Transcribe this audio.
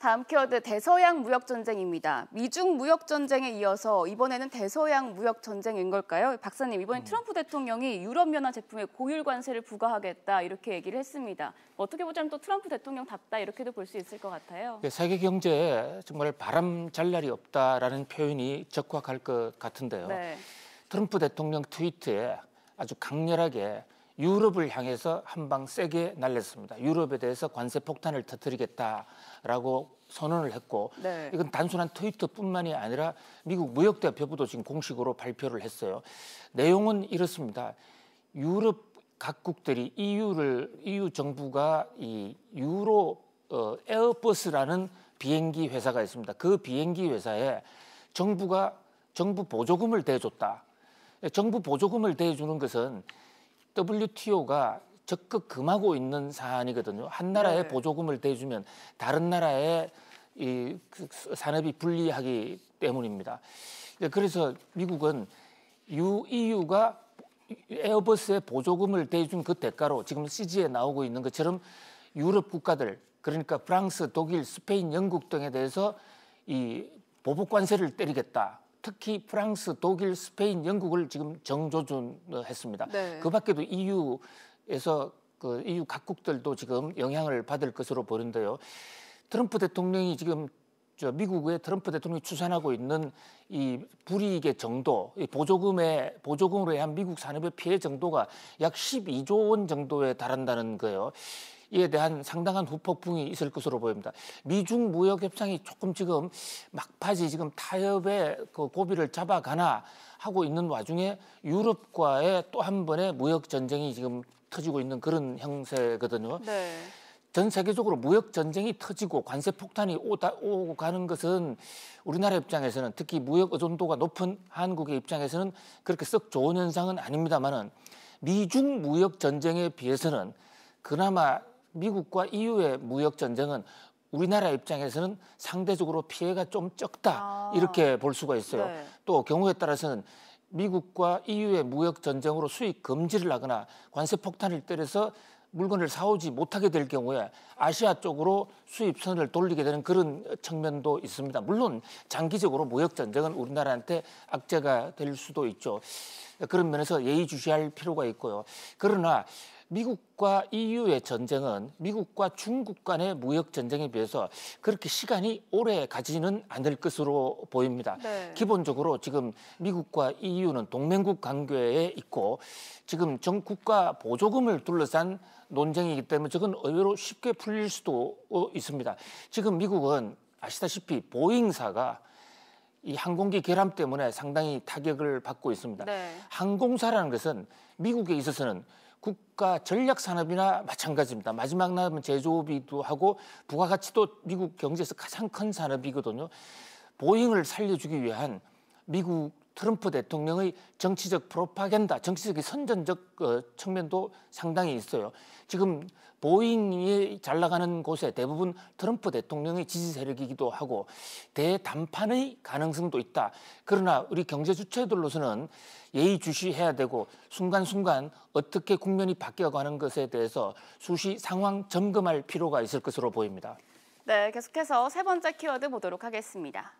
다음 키워드 대서양 무역 전쟁입니다. 미중 무역 전쟁에 이어서 이번에는 대서양 무역 전쟁인 걸까요? 박사님, 이번엔 트럼프 대통령이 유럽 연합 제품에 고율 관세를 부과하겠다 이렇게 얘기를 했습니다. 어떻게 보자면 또 트럼프 대통령답다 이렇게도 볼 수 있을 것 같아요. 세계 경제에 정말 바람 잘 날이 없다라는 표현이 적확할 것 같은데요. 네. 트럼프 대통령 트위트에 아주 강렬하게 유럽을 향해서 한 방 세게 날렸습니다. 유럽에 대해서 관세 폭탄을 터뜨리겠다라고 선언을 했고, 네. 이건 단순한 트위터뿐만이 아니라 미국 무역대표부도 지금 공식으로 발표를 했어요. 내용은 이렇습니다. 유럽 각국들이 EU 정부가 이 유로 에어버스라는 비행기 회사가 있습니다. 그 비행기 회사에 정부 보조금을 대줬다. 정부 보조금을 대주는 것은 WTO가 적극 금하고 있는 사안이거든요. 한 나라에 네. 보조금을 대주면 다른 나라의 산업이 불리하기 때문입니다. 그래서 미국은 EU가 에어버스에 보조금을 대준 그 대가로 지금 CG에 나오고 있는 것처럼 유럽 국가들, 그러니까 프랑스, 독일, 스페인, 영국 등에 대해서 이 보복 관세를 때리겠다. 특히 프랑스, 독일, 스페인, 영국을 지금 정조준했습니다. 네. 그 밖에도 EU에서 EU 각국들도 지금 영향을 받을 것으로 보는데요. 트럼프 대통령이 지금 미국의 트럼프 대통령이 추산하고 있는 이 불이익의 정도, 이 보조금으로 인한 미국 산업의 피해 정도가 약 12조 원 정도에 달한다는 거예요. 이에 대한 상당한 후폭풍이 있을 것으로 보입니다. 미중 무역 협상이 조금 지금 막바지 지금 타협의 그 고비를 잡아가나 하고 있는 와중에 유럽과의 또 한 번의 무역 전쟁이 지금 터지고 있는 그런 형세거든요. 네. 전 세계적으로 무역 전쟁이 터지고 관세 폭탄이 오고 가는 것은 우리나라 입장에서는, 특히 무역 의존도가 높은 한국의 입장에서는 그렇게 썩 좋은 현상은 아닙니다만은, 미중 무역 전쟁에 비해서는 그나마 미국과 EU의 무역 전쟁은 우리나라 입장에서는 상대적으로 피해가 좀 적다, 이렇게 볼 수가 있어요. 네. 또 경우에 따라서는 미국과 EU의 무역 전쟁으로 수입 금지를 하거나 관세 폭탄을 때려서 물건을 사오지 못하게 될 경우에 아시아 쪽으로 수입선을 돌리게 되는 그런 측면도 있습니다. 물론 장기적으로 무역 전쟁은 우리나라한테 악재가 될 수도 있죠. 그런 면에서 예의주시할 필요가 있고요. 그러나 미국과 EU의 전쟁은 미국과 중국 간의 무역 전쟁에 비해서 그렇게 시간이 오래 가지는 않을 것으로 보입니다. 네. 기본적으로 지금 미국과 EU는 동맹국 관계에 있고 지금 전 국가 보조금을 둘러싼 논쟁이기 때문에 저건 의외로 쉽게 풀릴 수도 있습니다. 지금 미국은 아시다시피 보잉사가 이 항공기 결함 때문에 상당히 타격을 받고 있습니다. 네. 항공사라는 것은 미국에 있어서는 국가 전략 산업이나 마찬가지입니다. 마지막 남은 제조업이기도 하고 부가가치도 미국 경제에서 가장 큰 산업이거든요. 보잉을 살려주기 위한 미국 트럼프 대통령의 정치적 프로파간다, 정치적인 선전적 측면도 상당히 있어요. 지금 보잉이 잘 나가는 곳에 대부분 트럼프 대통령의 지지 세력이기도 하고 대담판의 가능성도 있다. 그러나 우리 경제 주체들로서는 예의주시해야 되고 순간순간 어떻게 국면이 바뀌어가는 것에 대해서 수시 상황 점검할 필요가 있을 것으로 보입니다. 네, 계속해서 세 번째 키워드 보도록 하겠습니다.